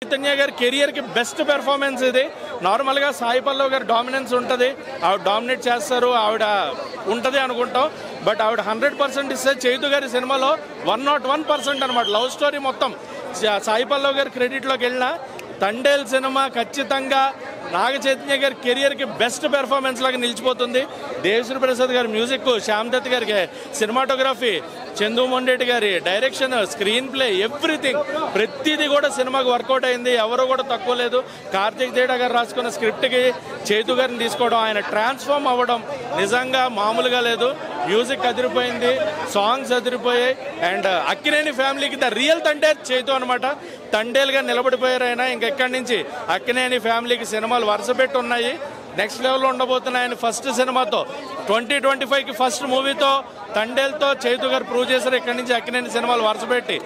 చైతన్య గారి కెరియర్ కి best performance ఇది. నార్మల్ గా సాయి పల్లవి గారి డామినెన్స్ ఉంటుంది, ఆవిడ డామినేట్ చేస్తారు, ఆవిడ ఉంటుంది అనుకుంటాం. బట్ ఆవిడ 100% ఇస్తే చైతు గారి సినిమాలో 101% అనమాట. లవ్ స్టోరీ మొత్తం సాయి పల్లవి గారి క్రెడిట్లోకి వెళ్ళిన తండేల్ సినిమా ఖచ్చితంగా నాగ చైతన్య గారి కెరియర్కి బెస్ట్ పెర్ఫార్మెన్స్ లాగా నిలిచిపోతుంది. దేవిశ్రీ ప్రసాద్ గారి మ్యూజిక్, శ్యామ్ దత్ గారికి సినిమాటోగ్రఫీ, చందు మొండేటి గారి డైరెక్షన్, స్క్రీన్ ప్లే, ఎవ్రీథింగ్ ప్రతిదీ కూడా సినిమాకి వర్కౌట్ అయింది. ఎవరు కూడా తక్కువ లేదు. కార్తీక్ తేడా గారు రాసుకున్న స్క్రిప్ట్కి చైతు గారిని తీసుకోవడం, ఆయన ట్రాన్స్ఫార్మ్ అవ్వడం నిజంగా మామూలుగా లేదు. మ్యూజిక్ అదిరిపోయింది, సాంగ్స్ అదిరిపోయాయి. అండ్ అక్కినేని ఫ్యామిలీకి ద రియల్ తండేల్ చైతు అనమాట. తండేలుగా నిలబడిపోయారు ఆయన. ఇంకెక్కడి నుంచి అక్కినేని ఫ్యామిలీకి సినిమాలు వరుస పెట్టి ఉన్నాయి. నెక్స్ట్ లెవెల్లో ఉండబోతున్నాయి ఆయన ఫస్ట్ సినిమాతో. 2025కి ఫస్ట్ మూవీతో తండేల్తో చైతు గారు ప్రూవ్ చేశారు. ఇక్కడి నుంచి అక్కినేని సినిమాలు వరుస పెట్టి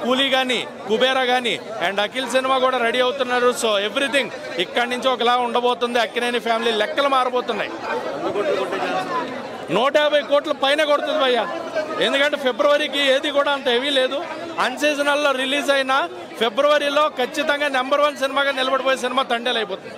కూలీ కానీ, కుబేరా కానీ అండ్ అఖిల్ సినిమా కూడా రెడీ అవుతున్నారు. సో ఎవ్రీథింగ్ ఇక్కడి నుంచి ఒకలా ఉండబోతుంది. అక్కినేని ఫ్యామిలీ లెక్కలు మారబోతున్నాయి. 150 కోట్ల పైన కొడుతుంది భయ్య. ఎందుకంటే ఫిబ్రవరికి ఏది కూడా అంత హెవీ లేదు. అన్సీజనల్లో రిలీజ్ అయిన ఫిబ్రవరిలో ఖచ్చితంగా నెంబర్ 1 సినిమాగా నిలబడిపోయే సినిమా తండేల్ అయిపోతుంది.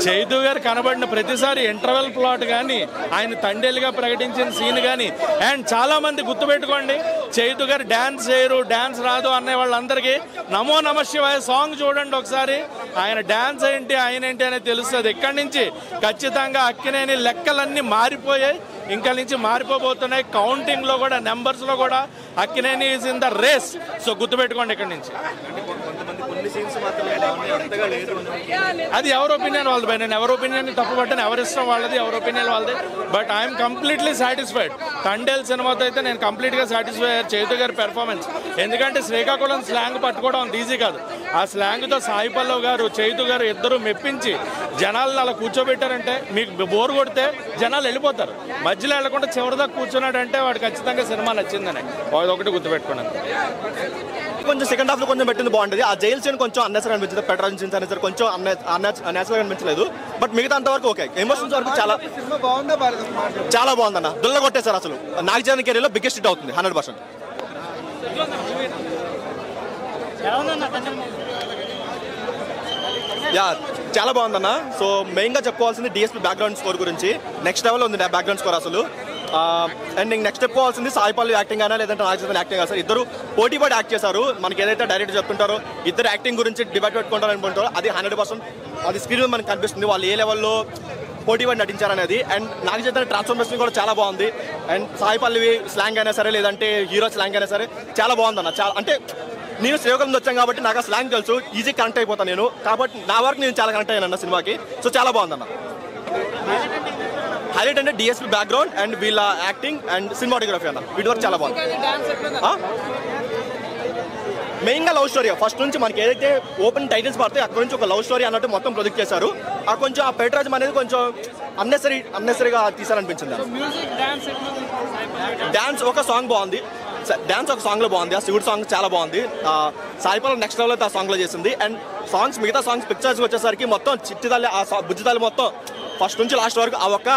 చైతు గారు కనబడిన ప్రతిసారి ఇంటర్వెల్ ప్లాట్ కానీ, ఆయన తండేలుగా ప్రకటించిన సీన్ కానీ, అండ్ చాలా మంది గుర్తుపెట్టుకోండి, చైతు గారు డ్యాన్స్ చేయరు, డ్యాన్స్ రాదు అనే వాళ్ళందరికీ నమో నమ శివాయ సాంగ్ చూడండి ఒకసారి. ఆయన డ్యాన్స్ ఏంటి, ఆయన ఏంటి అనేది తెలుస్తుంది. ఇక్కడి నుంచి ఖచ్చితంగా అక్కినేని లెక్కలన్నీ మారిపోయాయి, ఇంకా నుంచి మారిపోబోతున్నాయి. కౌంటింగ్ లో కూడా, నెంబర్స్ లో కూడా Akkineni is in the race. So గుర్తుపెట్టుకోండి ఇక్కడి నుంచి. అది ఎవరి ఒపీనియన్ వాళ్ళది భయ. నేను ఎవరి ఒపీనియన్ తప్పు పట్టాను, ఎవరి ఇష్టం వాళ్ళది, ఎవరి ఒపీనియన్ వాళ్ళది. But I'm completely satisfied. Thandel సినిమాతో అయితే నేను కంప్లీట్గా సాటిస్ఫై అయ్యారు చైతు గారి పెర్ఫార్మెన్స్. ఎందుకంటే శ్రీకాకుళం స్లాంగ్ పట్టుకోవడం అంత ఈజీ కాదు. ఆ స్లాంగ్తో సాయి పల్లవి గారు, చైతు గారు ఇద్దరు మెప్పించి జనాలను అలా కూర్చోబెట్టారంటే, మీకు బోర్ కొడితే జనాలు వెళ్ళిపోతారు. మధ్యలో వెళ్లకుండా చివరిదాకా కూర్చున్నాడంటే వాడు ఖచ్చితంగా సినిమా నచ్చిందని ఒకటి గుర్తుపెట్టుకున్నాను. కొంచెం సెకండ్ హాఫ్ లో కొంచెం పెట్టింది బాగుంటుంది. ఆ జైల్ సీన్ కొంచెం అన్నెసరీ అనిపించింది, పెట్రోల్ సీన్స్ అనేది కొంచెం అన్నెసరీ అనిపించలేదు. బట్ మిగతా అంతవరకు ఓకే. ఎమోషన్స్ వరకు చాలా బాగుందన్న. దుల్ల కొట్టేశారు అసలు. నాగజాన్ కెరీర్ లో బిగ్గెస్ట్ హిట్ అవుతుంది 100%. యా చాలా బాగుందన్న. సో మెయిన్ గా చెప్పుకోవాల్సింది డిఎస్పీ బ్యాక్గ్రౌండ్ స్కోర్ గురించి. నెక్స్ట్ లెవెల్ ఉంది బ్యాక్గ్రౌండ్ స్కోర్ అసలు. అండ్ నెక్స్ట్ చెప్పుకోవాల్సింది సాయి పల్లవి యాక్టింగ్ అయినా లేదంటే నాగచైతన్య యాక్టింగ్ అయినా, ఇద్దరు పోటీ పడి యాక్ట్ చేశారు. మనకి ఏదైతే డైరెక్టర్ చెప్తుంటారో ఇద్దరు యాక్టింగ్ గురించి డిబేట్ పెట్టుకుంటారు అనుకుంటారో అది 100% అది స్క్రీన్ మనకు కనిపిస్తుంది, వాళ్ళు ఏ లెవెల్లో పోటీ పడి నటించారనేది. అండ్ నాగచైతన్య ట్రాన్స్ఫర్మేషన్ కూడా చాలా బాగుంది. అండ్ సాయి పల్లవి స్లాంగ్ అయినా సరే లేదంటే హీరో స్లాంగ్ అయినా సరే చాలా బాగుందన్న. చాలా అంటే నేను శ్రీకాకుళం వచ్చాను కాబట్టి నాకు ఆ స్లాంగ్ తెలుసు, ఈజీ కనెక్ట్ అయిపోతాను నేను. కాబట్టి నా వరకు నేను చాలా కనెక్ట్ అయ్యాను అన్న సినిమాకి. సో చాలా బాగుందన్న. హైలైట్ అంటే డిఎస్పీ బ్యాక్గ్రౌండ్ అండ్ వీళ్ళ యాక్టింగ్ అండ్ సినిమాటోగ్రఫీ అన్న, వీటి వరకు చాలా బాగుంది. మెయిన్గా లవ్ స్టోరీ ఫస్ట్ నుంచి మనకి ఏదైతే ఓపెన్ టైటిల్స్ పడతాయి అక్కడ నుంచి ఒక లవ్ స్టోరీ అన్నట్టు మొత్తం ప్రొజెక్ట్ చేశారు. ఆ కొంచెం ఆ పెట్రాజం అనేది కొంచెం అన్నెసరీగా తీసారనిపించింది. డాన్స్ ఒక సాంగ్ బాగుంది, డాన్స్ ఒక సాంగ్ లో బాగుంది. ఆ శివుడు సాంగ్ చాలా బాగుంది. సాయి పల్లవి నెక్స్ట్ లెవెల్ అయితే ఆ సాంగ్ లో చేసింది. అండ్ సాంగ్స్ మిగతా సాంగ్స్ పిక్చర్స్ వచ్చేసరికి మొత్తం చిట్టిదల్లి ఆ బుజ్జిదల్లి మొత్తం ఫస్ట్ నుంచి లాస్ట్ వరకు ఆ ఒక్క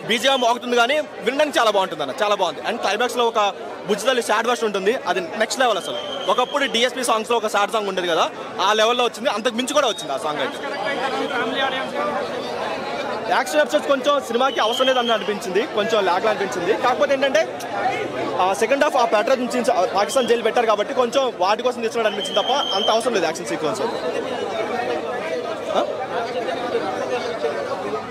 బీజిఎం మోగుతుంది కానీ వినడానికి చాలా బాగుంటుంది అన్న, చాలా బాగుంది. అండ్ క్లైమాక్స్ లో ఒక బుజ్జిదల్లి సాడ్ వర్షన్ ఉంటుంది, అది నెక్స్ట్ లెవెల్ అసలు. ఒకప్పుడు డిఎస్పీ సాంగ్స్ లో ఒక సాడ్ సాంగ్ ఉండేది కదా, ఆ లెవెల్లో వచ్చింది. అంతకు మించి కూడా వచ్చింది ఆ సాంగ్ అయితే. యాక్షన్ ఎపిసోడ్స్ కొంచెం సినిమాకి అవసరం లేదని అనిపించింది, కొంచెం లాగ్లా అనిపించింది. కాకపోతే ఏంటంటే సెకండ్ హాఫ్ ఆ ప్యాట్రన్ నుంచి పాకిస్తాన్ జైలు పెట్టారు కాబట్టి కొంచెం వాటి కోసం తీసుకున్నాడు అనిపించింది తప్ప అంత అవసరం లేదు యాక్షన్ సీక్వెన్స్.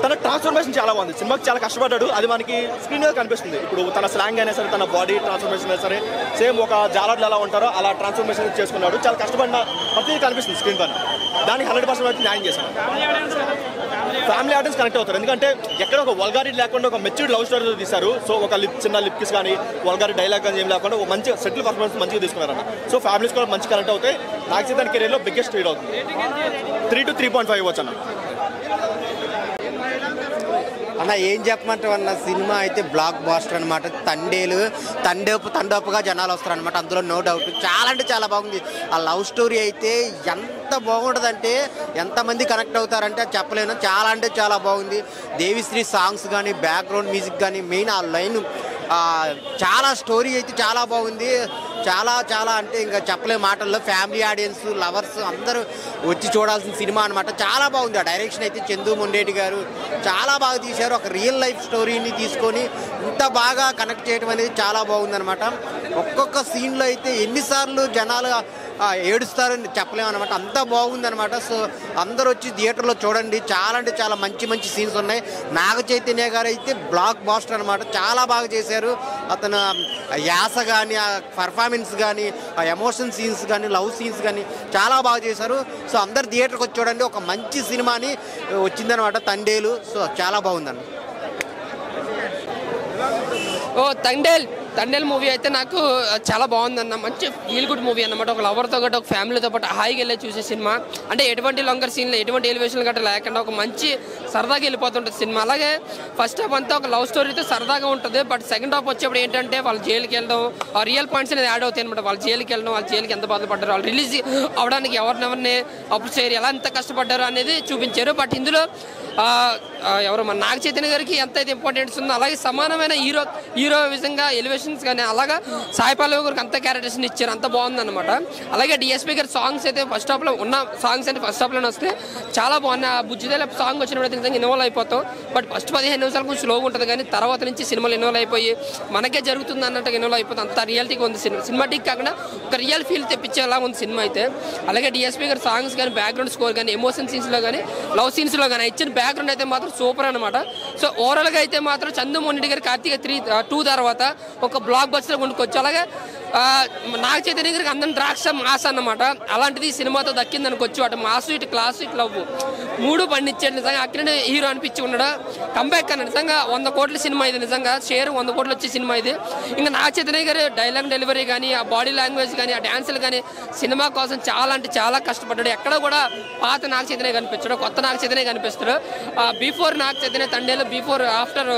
తన ట్రాన్స్ఫర్మేషన్ చాలా బాగుంది. సినిమాకి చాలా కష్టపడ్డాడు, అది మనకి స్క్రీన్ మీద కనిపిస్తుంది. ఇప్పుడు తన స్లాంగ్ అయినా సరే, తన బాడీ ట్రాన్స్ఫర్మేషన్ అయినా సరే, సేమ్ ఒక జాలర్లు ఎలా ఉంటారో అలా ట్రాన్స్ఫర్మేషన్ చేసుకున్నాడు. చాలా కష్టపడిన ప్రతిదీ కనిపిస్తుంది స్క్రీన్ పైన. దానికి 100% న్యాయం చేశాను. ఫ్యామిలీ ఆడియన్స్ కనెక్ట్ అవుతారు, ఎందుకంటే ఎక్కడ ఒక వల్గారిటీ లేకుండా ఒక మెచ్యూర్డ్ లవ్ స్టోరీ తీశారు. సో ఒక చిన్న లిప్ కిస్ కానీ వల్గారిటీ డైలాగ్ కానీ ఏం లేకుండా ఒక మంచి సెటిల్ పర్ఫార్మెన్స్ మంచిగా తీసుకున్నారన్న. సో ఫ్యామిలీస్ కూడా మంచి కనెక్ట్ అవుతాయి. నాగచైతన్య కెరీర్లో బిగ్గెస్ట్ హిట్ అవుతుంది. 3 to 3.5 ఇవ్వచ్చు అన్న. అన్న ఏం చెప్పమంటారు అన్న, సినిమా అయితే బ్లాక్ బాస్టర్ అనమాట. తండోపుగా జనాలు వస్తారు అనమాట, అందులో నో డౌట్. చాలా అంటే చాలా బాగుంది. ఆ లవ్ స్టోరీ అయితే ఎంత బాగుంటుంది అంటే ఎంతమంది కనెక్ట్ అవుతారంటే చెప్పలేను. చాలా అంటే చాలా బాగుంది. దేవిశ్రీ సాంగ్స్ కానీ, బ్యాక్గ్రౌండ్ మ్యూజిక్ కానీ, మెయిన్ ఆ లైన్ చాలా స్టోరీ అయితే చాలా బాగుంది. చాలా చాలా అంటే ఇంకా చెప్పలే మాటల్లో. ఫ్యామిలీ ఆడియన్స్, లవర్స్ అందరూ వచ్చి చూడాల్సిన సినిమా అనమాట. చాలా బాగుంది. ఆ డైరెక్షన్ అయితే చందు మొండేటి గారు చాలా బాగా తీశారు. ఒక రియల్ లైఫ్ స్టోరీని తీసుకొని ఇంత బాగా కనెక్ట్ చేయడం అనేది చాలా బాగుందనమాట. ఒక్కొక్క సీన్లో అయితే ఎన్నిసార్లు జనాలు ఏడుస్తారని చెప్పలేమన్నమాట. అంతా బాగుందనమాట. సో అందరూ వచ్చి థియేటర్లో చూడండి. చాలా అంటే చాలా మంచి మంచి సీన్స్ ఉన్నాయి. నాగ చైతన్య గారు అయితే బ్లాక్ బాస్టర్ అనమాట. చాలా బాగా చేశారు. అతను యాస కానీ, ఆ పర్ఫార్మెన్స్ కానీ, ఆ ఎమోషన్ సీన్స్ కానీ, లవ్ సీన్స్ కానీ చాలా బాగా చేశారు. సో అందరు థియేటర్కి వచ్చి చూడండి. ఒక మంచి సినిమాని వచ్చిందనమాట తండేలు. సో చాలా బాగుందన్న. తండేల్ మూవీ అయితే నాకు చాలా బాగుందన్న. మంచి ఫీల్ గుడ్ మూవీ అన్నమాట. ఒక లవర్తో గట్రా ఒక ఫ్యామిలీతో పాటు హాయిగా వెళ్ళి చూసే సినిమా. అంటే ఎటువంటి లాంగర్ సీన్లు, ఎటువంటి ఎలివేషన్లు గట్రా లేకుండా ఒక మంచి సరదాగా వెళ్ళిపోతుంటుంది సినిమా. అలాగే ఫస్ట్ హాఫ్ అంతా ఒక లవ్ స్టోరీతో సరదాగా ఉంటుంది. బట్ సెకండ్ హాఫ్ వచ్చేప్పుడు ఏంటంటే వాళ్ళు జైలుకి వెళ్ళడం, ఆ రియల్ పాయింట్స్ అనేది యాడ్ అవుతాయి అనమాట. వాళ్ళు జైలుకి వెళ్ళడం, వాళ్ళు జైలుకి ఎంత బాధపడ్డారు, వాళ్ళు రిలీజ్ అవడానికి ఎవరినెవరిని అప్పుడు చేయరు, ఎలా ఎంత కష్టపడ్డారు అనేది చూపించారు. బట్ ఇందులో ఎవరు మన నాగ చైతన్య గారికి ఎంత అయితే ఇంపార్టెన్స్ ఉందో అలాగే సమానమైన హీరో విధంగా ఎలివేషన్స్ కానీ అలాగా సాయి పల్లవి గారికి అంత క్యారెక్టర్స్ని ఇచ్చారు. అంత బాగుందన్నమాట. అలాగే డిఎస్పీ గారి సాంగ్స్ అయితే ఫస్ట్ హాఫ్లో ఉన్న సాంగ్స్ అయితే ఫస్ట్ హాఫ్లోనే వస్తే చాలా బాగున్నాయి. ఆ బుజ్జిదేల సాంగ్ వచ్చినప్పుడు నిజంగా ఇన్వాల్వ్ అయిపోతాం. బట్ ఫస్ట్ 15 నిమిషాలు కొంచెం స్లోగా ఉంటుంది కానీ తర్వాత నుంచి సినిమాలు ఇన్వాల్వ్ అయిపోయి మనకే జరుగుతుంది అన్నట్టుగా ఇన్వాల్వ్ అయిపోతుంది. అంత రియాలిటీగా ఉంది సినిమా. సినిమాటిక్ కాకుండా ఒక రియల్ ఫీల్ తెప్పించేలా ఉంది సినిమా అయితే. అలాగే డిఎస్పీ గారి సాంగ్స్ కానీ, బ్యాక్గ్రౌండ్ స్కోర్ కానీ, ఎమోషన్ సీన్స్లో కానీ, లవ్ సీన్స్లో కానీ ఇచ్చిన బ్యాక్గ్రౌండ్ అయితే మాత్రం సూపర్ అనమాట. సో ఓవరాల్గా అయితే మాత్రం చందు మొండేటి గారి కార్తీక 2 తర్వాత ఒక బ్లాక్ బస్టర్ కొనుక్కోవచ్చు. అలాగే నాగ చైతన్య గారికి అందరం ద్రాక్ష మాస్ అన్నమాట. అలాంటిది సినిమాతో దక్కింది అనుకోవచ్చు. అటు మాస్, ఇటు క్లాస్, ఇటు లవ్ 3 పండించాడు. నిజంగా అక్కడనే హీరో అనిపించి ఉన్నాడు. కంబ్యాక్ అన్న నిజంగా 100 కోట్ల సినిమా ఇది. నిజంగా షేర్ 100 కోట్లు వచ్చే సినిమా ఇది. ఇంకా నాగ చైతన్య గారు డైలాగ్ డెలివరీ కానీ, ఆ బాడీ లాంగ్వేజ్ కానీ, ఆ డ్యాన్సులు కానీ సినిమా కోసం చాలా అంటే చాలా కష్టపడ్డాడు. ఎక్కడ కూడా పాత నాగ చైతన్య కనిపించాడు, కొత్త నాగ చైతన్య కనిపిస్తాడు. Before Naga Chaitanya Thandel, before after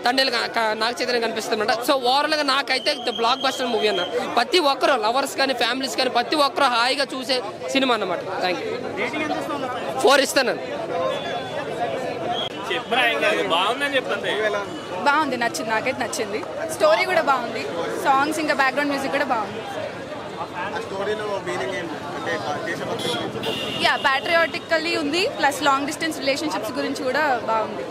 Thandel Naga Chaitanya కనిపిస్తుందన్నమాట. So ఓవరాల్గా నాకైతే బ్లాక్ బస్టర్ మూవీ అన్న. ప్రతి ఒక్కరు లవర్స్ కానీ, ఫ్యామిలీస్ కానీ ప్రతి ఒక్కరు హాయిగా చూసే సినిమా అన్నమాట. Thank you. 4 ఇస్తాను. బాగుంది, నచ్చింది, నాకైతే నచ్చింది. స్టోరీ కూడా బాగుంది, సాంగ్స్ ఇంకా బ్యాక్గ్రౌండ్ మ్యూజిక్ కూడా బాగుంది. యా ప్యాట్రియాటికల్లీ ఉంది. ప్లస్ లాంగ్ డిస్టెన్స్ రిలేషన్షిప్స్ గురించి కూడా బాగుంది.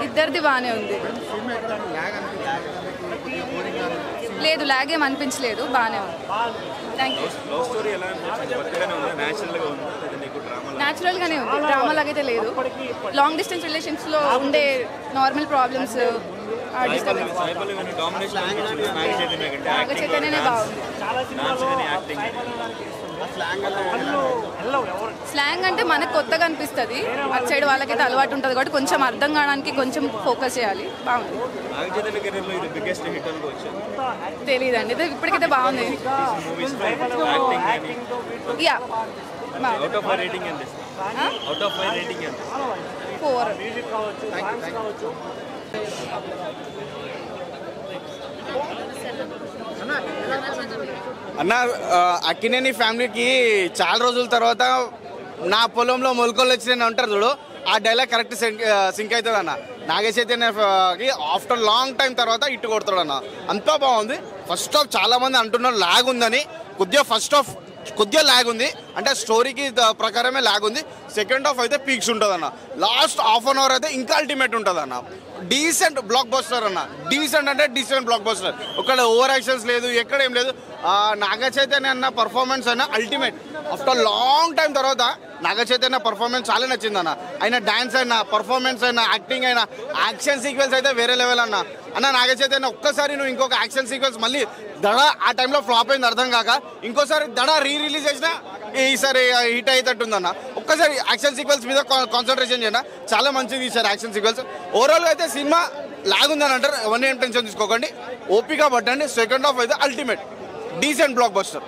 ఇద్దరిది బాగానే ఉంది. లేదు లాగ్ ఏం అనిపించలేదు, బాగానే ఉంది. Thank you. న్యాచురల్గానే ఉంది, డ్రామా లాగైతే లేదు. లాంగ్ డిస్టెన్స్ రిలేషన్స్లో ఉండే నార్మల్ ప్రాబ్లమ్స్, నాగ చైతన్యనే బాగుంది. స్లాంగ్ అంటే మనకు కొత్తగా అనిపిస్తుంది, అటు సైడ్ వాళ్ళకైతే అలవాటు ఉంటుంది కాబట్టి కొంచెం అర్థం కావడానికి కొంచెం ఫోకస్ చేయాలి. బాగుంది. తెలియదండి, ఇప్పటికైతే బాగుంది. యా 4. అన్న అక్కినేని ఫ్యామిలీకి చాలా రోజుల తర్వాత నా పొలంలో మొలకలు వచ్చినాయి అంటారు చూడు, ఆ డైలాగ్ కరెక్ట్ సింక్ అవుతుంది అన్న. నాగ చైతన్యకి ఆఫ్టర్ లాంగ్ టైం తర్వాత ఇట్టు కొడతాడు అన్న. అంతా బాగుంది. ఫస్ట్ హాఫ్ చాలా మంది అంటున్నారు లాగ్ ఉందని. ఫస్ట్ హాఫ్ కొద్దిగా ల్యాగ్ ఉంది, అంటే స్టోరీకి ప్రకారమే ల్యాగ్ ఉంది. సెకండ్ హాఫ్ అయితే పీక్స్ ఉంటుంది అన్న. లాస్ట్ ½ అన్ అవర్ అయితే ఇంకా అల్టిమేట్ ఉంటుంది అన్న. డీసెంట్ బ్లాక్ బస్టర్ అన్న. డీసెంట్ అంటే డీసెంట్ బ్లాక్ బస్టర్. ఒక్కడ ఓవర్ యాక్షన్స్ లేదు, ఎక్కడ ఏం లేదు. నాగ చైతన్య అన్న పర్ఫార్మెన్స్ అయినా అల్టిమేట్. ఆఫ్టర్ లాంగ్ టైం తర్వాత నాగ చైతన్య పర్ఫార్మెన్స్ చాలా నచ్చింది అన్న. ఆయన డాన్స్ అయినా, పర్ఫార్మెన్స్ అయినా, యాక్టింగ్ అయినా, యాక్షన్ సీక్వెన్స్ అయితే వేరే లెవెల్ అన్న. నాగ చైతన్య ఒక్కసారి నువ్వు ఇంకొక యాక్షన్ సీక్వెన్స్ మళ్ళీ దడ ఆ టైంలో ఫ్లాప్ అయింది అర్థం కాక, ఇంకోసారి దడ రిలీజ్ చేసినా ఈసారి హిట్ అయ్యేటట్టుందన్న. ఒక్కసారి యాక్షన్ సీక్వెన్స్ మీద కాన్సన్ట్రేషన్ చేయండి, చాలా మంచిది ఈసారి యాక్షన్ సీక్వెన్స్. ఓవరాల్గా అయితే సినిమా లాగ్ ఉందని అంటారు, ఎవరిని ఏం టెన్షన్ తీసుకోకండి, ఓపిక పట్టండి. సెకండ్ హాఫ్ అయితే అల్టిమేట్ డీసెంట్ బ్లాక్ బస్టర్.